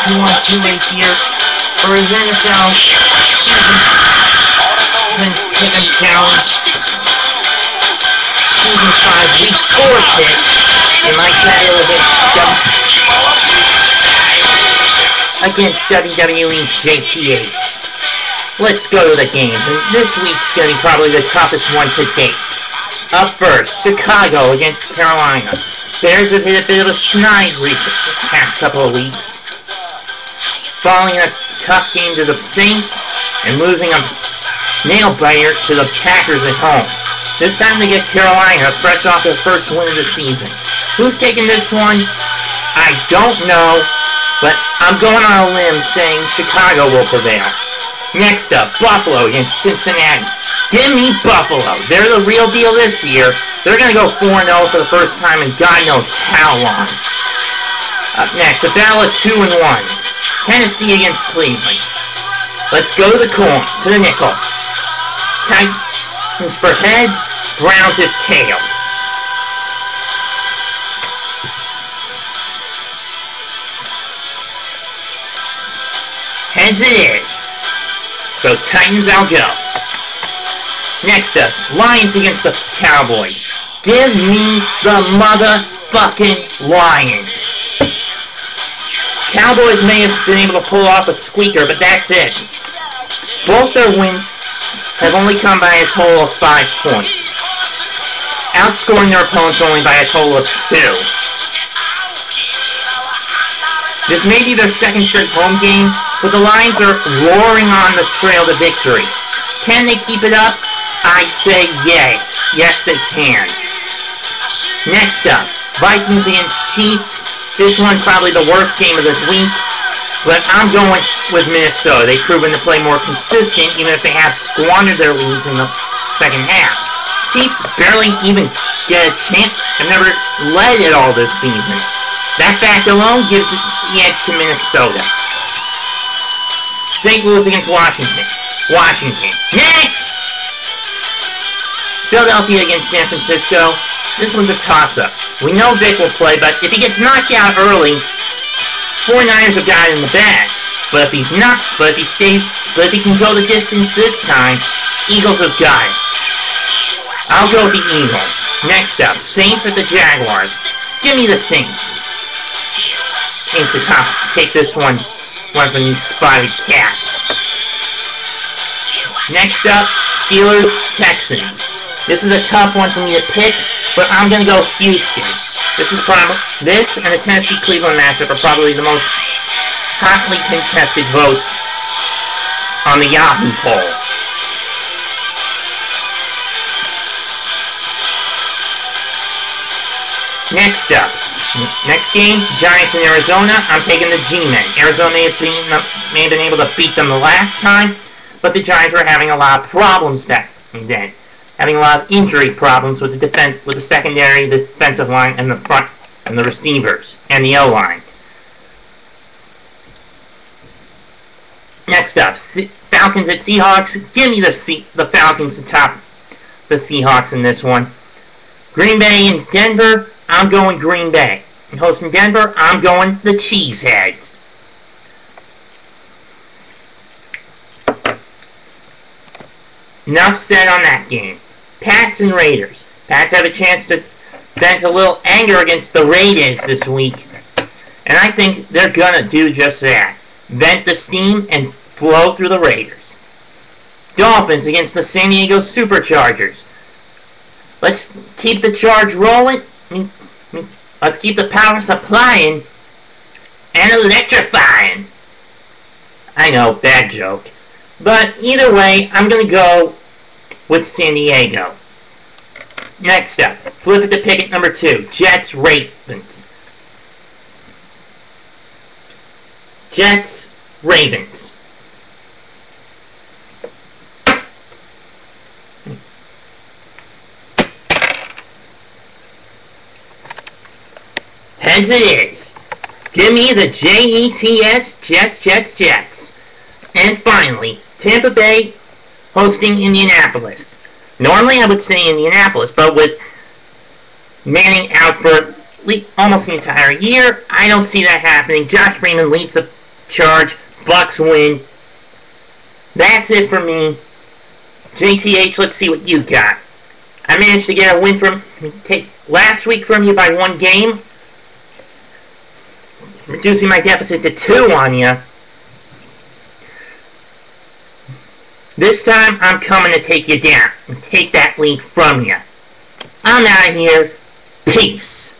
2-on-2 right here for his NFL season pick'em challenge. Season 5, week 4 pick. And Mike Taylor against WWE JPH. Let's go to the games, and this week's going to be probably the toughest one to date. Up first, Chicago against Carolina. Bears have hit a bit of a snide past couple of weeks, following a tough game to the Saints and losing a nail-biter to the Packers at home. This time they get Carolina fresh off their first win of the season. Who's taking this one? I don't know, but I'm going on a limb saying Chicago will prevail. Next up, Buffalo against Cincinnati. Give me Buffalo. They're the real deal this year. They're going to go 4-0 for the first time in God knows how long. Up next, a battle of 2-1s. Tennessee against Cleveland. Let's go to the nickel. Titans for heads, Browns with tails. Heads it is. So Titans, I'll go. Next up, Lions against the Cowboys. Give me the motherfucking Lions. Cowboys may have been able to pull off a squeaker, but that's it. Both their wins have only come by a total of 5 points, outscoring their opponents only by a total of 2. This may be their second straight home game, but the Lions are roaring on the trail to victory. Can they keep it up? I say yay. Yes, they can. Next up, Vikings against Chiefs. This one's probably the worst game of the week, but I'm going with Minnesota. They've proven to play more consistent, even if they have squandered their leads in the second half. Chiefs barely even get a chance. Have never led at all this season. That fact alone gives the edge to Minnesota. St. Louis against Washington. Next! Philadelphia against San Francisco. This one's a toss-up. We know Vic will play, but if he gets knocked out early, 49ers have got it in the bag. But if he can go the distance this time, Eagles have got it. I'll go with the Eagles. Next up, Saints at the Jaguars. Give me the Saints. And to take this one from these spotted cats. Next up, Steelers, Texans. This is a tough one for me to pick, but I'm going to go Houston. This and the Tennessee-Cleveland matchup are probably the most hotly contested votes on the Yahoo poll. Next up, next game, Giants in Arizona. I'm taking the G-Men. Arizona may have been able to beat them the last time, but the Giants were having a lot of problems back then. Having a lot of injury problems with the secondary, the defensive line, and the front, and the receivers, and the O-line. Next up, Falcons at Seahawks. Give me the Falcons to top the Seahawks in this one. Green Bay and Denver. I'm going Green Bay. And hosting Denver, I'm going the Cheeseheads. Enough said on that game. Pats and Raiders. Pats have a chance to vent a little anger against the Raiders this week. And I think they're going to do just that. Vent the steam and blow through the Raiders. Dolphins against the San Diego Superchargers. Let's keep the charge rolling. Let's keep the power supplying and electrifying. I know, bad joke. But either way, I'm going to go with San Diego. Next up, flip it to pick at number 2. Jets, Ravens. Jets, Ravens. Heads it is. Give me the Jets, Jets. And finally, Tampa Bay hosting Indianapolis. Normally I would say Indianapolis, but with Manning out for almost the entire year. I don't see that happening. Josh Freeman leads the charge. Bucks win. That's it for me. JTH, let's see what you got. I managed to get a win last week from you by 1 game. Reducing my deficit to 2 on you. This time, I'm coming to take you down and take that lead from you. I'm out of here. Peace.